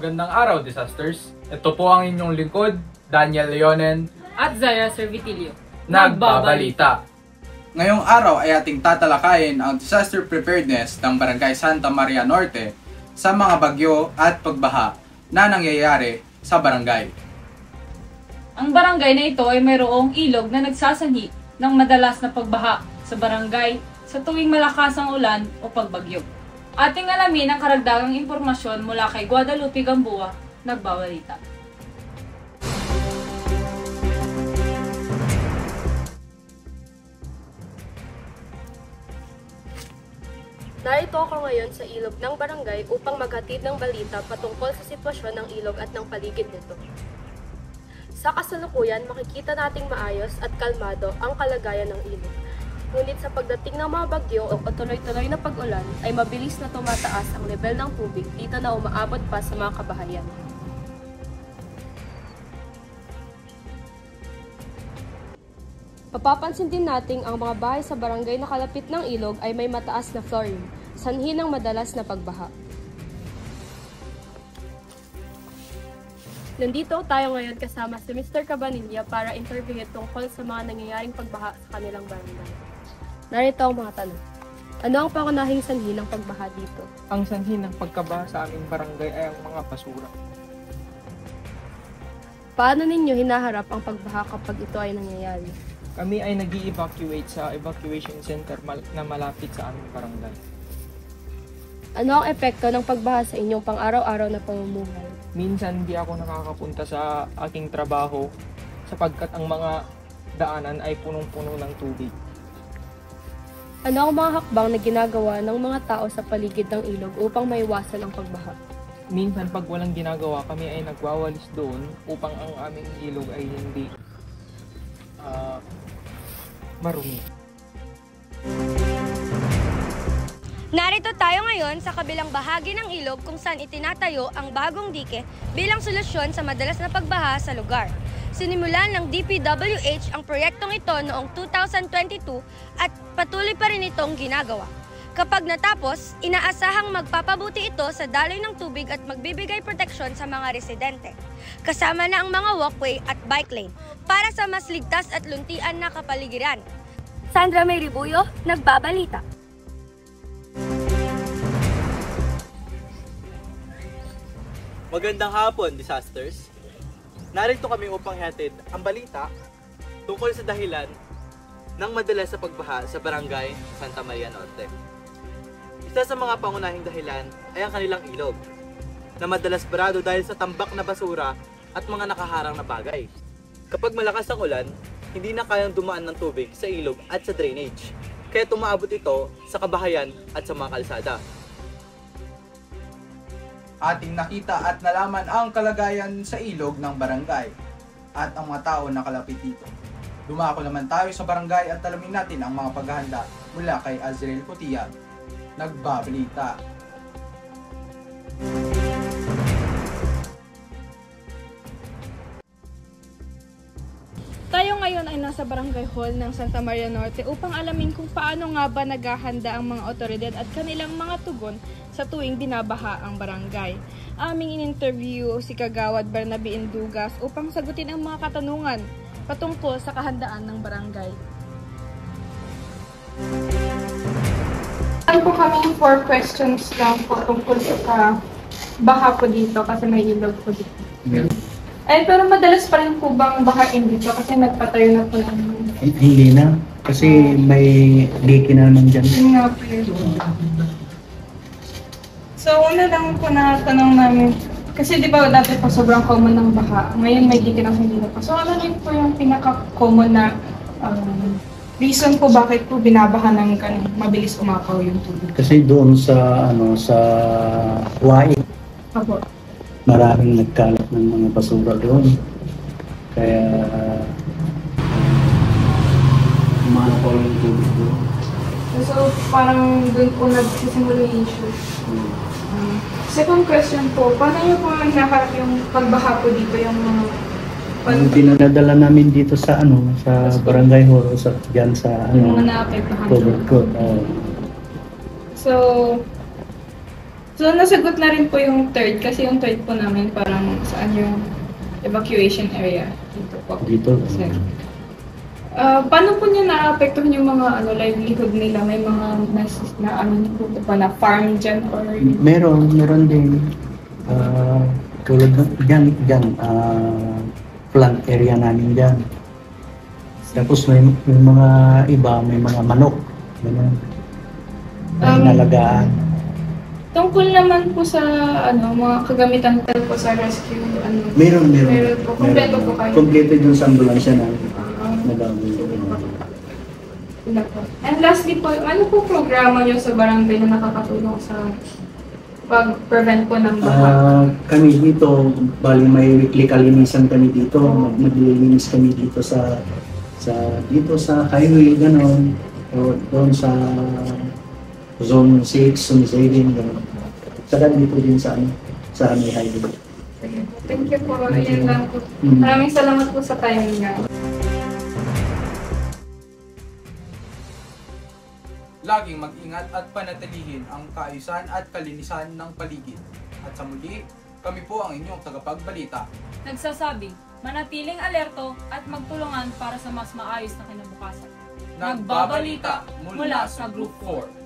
Magandang araw, Disasters. Ito po ang inyong lingkod, Daniel Leonen at Zaya Servitilio. Nagbabalita. Ngayong araw ay ating tatalakayin ang disaster preparedness ng Barangay Santa Maria Norte sa mga bagyo at pagbaha na nangyayari sa barangay. Ang barangay na ito ay mayroong ilog na nagsasanhi ng madalas na pagbaha sa barangay sa tuwing malakas ang ulan o pagbagyo. Ating alamin ang karagdagang impormasyon mula kay Guadalupe Gamboa, Nagbabalita. Narito ako ngayon sa ilog ng barangay upang maghatid ng balita patungkol sa sitwasyon ng ilog at ng paligid nito. Sa kasalukuyan, makikita nating maayos at kalmado ang kalagayan ng ilog. Ngunit sa pagdating ng mga bagyo o tuloy-tuloy na pag-ulan, ay mabilis na tumataas ang level ng tubig dito na umaabot pa sa mga kabahayan. Papapansin din nating ang mga bahay sa barangay na kalapit ng ilog ay may mataas na flooring, sanhi ng madalas na pagbaha. Nandito tayo ngayon kasama si Mr. Cabanilla para interviewin tungkol sa mga nangyayaring pagbaha sa kanilang barangay. Narito ang mga tanong. Ano ang pangunahing sanhi ng pagbaha dito? Ang sanhi ng pagkabaha sa aming barangay ay ang mga basura. Paano ninyo hinaharap ang pagbaha kapag ito ay nangyayari? Kami ay nag-i-evacuate sa evacuation center na malapit sa aming barangay. Ano ang epekto ng pagbaha sa inyong pang-araw-araw na pamumuhay? Minsan hindi ako nakakapunta sa aking trabaho sapagkat ang mga daanan ay punong-puno ng tubig. Ano ang mga hakbang na ginagawa ng mga tao sa paligid ng ilog upang maiwasan ang pagbaha? Minsan pag walang ginagawa, kami ay nagwawalis doon upang ang aming ilog ay hindi marumi. Narito tayo ngayon sa kabilang bahagi ng ilog kung saan itinatayo ang bagong dike bilang solusyon sa madalas na pagbaha sa lugar. Sinimulan ng DPWH ang proyektong ito noong 2022 at patuloy pa rin itong ginagawa. Kapag natapos, inaasahang magpapabuti ito sa daloy ng tubig at magbibigay proteksyon sa mga residente. Kasama na ang mga walkway at bike lane para sa mas ligtas at luntian na kapaligiran. Sandra May Ribuyo, Nagbabalita. Magandang hapon, Disasters. Narito kami upang hatid ang balita tungkol sa dahilan ng madalas sa pagbaha sa Barangay Santa Maria Norte. Isa sa mga pangunahing dahilan ay ang kanilang ilog, na madalas barado dahil sa tambak na basura at mga nakaharang na bagay. Kapag malakas ang ulan, hindi na kayang dumaan ng tubig sa ilog at sa drainage, kaya tumaabot ito sa kabahayan at sa mga kalsada. Ating nakita at nalaman ang kalagayan sa ilog ng barangay at ang mga tao na kalapit dito. Dumako naman tayo sa barangay at alamin natin ang mga paghahanda mula kay Azriel Putia, Nagbabalita. Tayo ngayon ay nasa Barangay Hall ng Santa Maria Norte upang alamin kung paano nga ba naghahanda ang mga otoridad at kanilang mga tugon sa tuwing binabaha ang barangay. Aming in-interview si Kagawad Barnabe Indugas upang sagutin ang mga katanungan patungkol sa kahandaan ng barangay. Ano po kami 4 questions lang po tungkol sa baha po dito kasi may ilog po dito. Eh, pero madalas pa rin po bang bahain dito kasi nagpatayo na po namin? Hindi na. Kasi may leaky na naman dyan. Yun nga po yun. So, una lang po na tanong namin, kasi di ba dati po sobrang common ng baha, ngayon may leaky na hindi na po. So, ano rin po yung pinaka-common na reason po bakit po binabaha ng mabilis umapaw yung tubig? Kasi doon sa, sa Hawaii. Apo. Maraming nagkalat ng mga basura doon. Kaya umapaw yung tubig doon. So, parang doon po nagsisimula yung issue. Second question po, paano nyo po hinaharap yung pagbaha po dito, yung mga... Dinadala namin dito sa sa Barangay Hall, sa diyan sa yung mga naapektuhan. covered court. So, So, nasagot na rin po yung third kasi yung third po namin parang saan yung evacuation area dito po. Dito. Kasi, paano po niya na-apektuhan yung mga livelihood nila? May mga po ba na farm dyan or... Meron din. Tulad dyan, plant area namin dyan. Tapos may mga iba, may mga manok. Ganun. May nalagaan. Tungkol naman po sa mga kagamitan po sa rescue, Meron po. Kompleto po kayo. Kompleto dun sa ambulansya na nagawin. And lastly po, ano po programa nyo sa barangay na nakakatulong sa pag-prevent po ng baha? Kami dito, bali may weekly kalinisan kami dito. Maglilinis kami dito sa highway, gano'n. O doon sa Zone 6, Zone 7, gano'n. Saka dito din sa may highway. Thank you po. Ayan lang po. Maraming salamat po sa time nga. Laging mag-ingat at panatilihin ang kaayusan at kalinisan ng paligid. At sa muli, kami po ang inyong tagapagbalita. Nagsasabing, manatiling alerto at magtulungan para sa mas maayos na kinabukasan. Nagbabalita mula sa Group 4.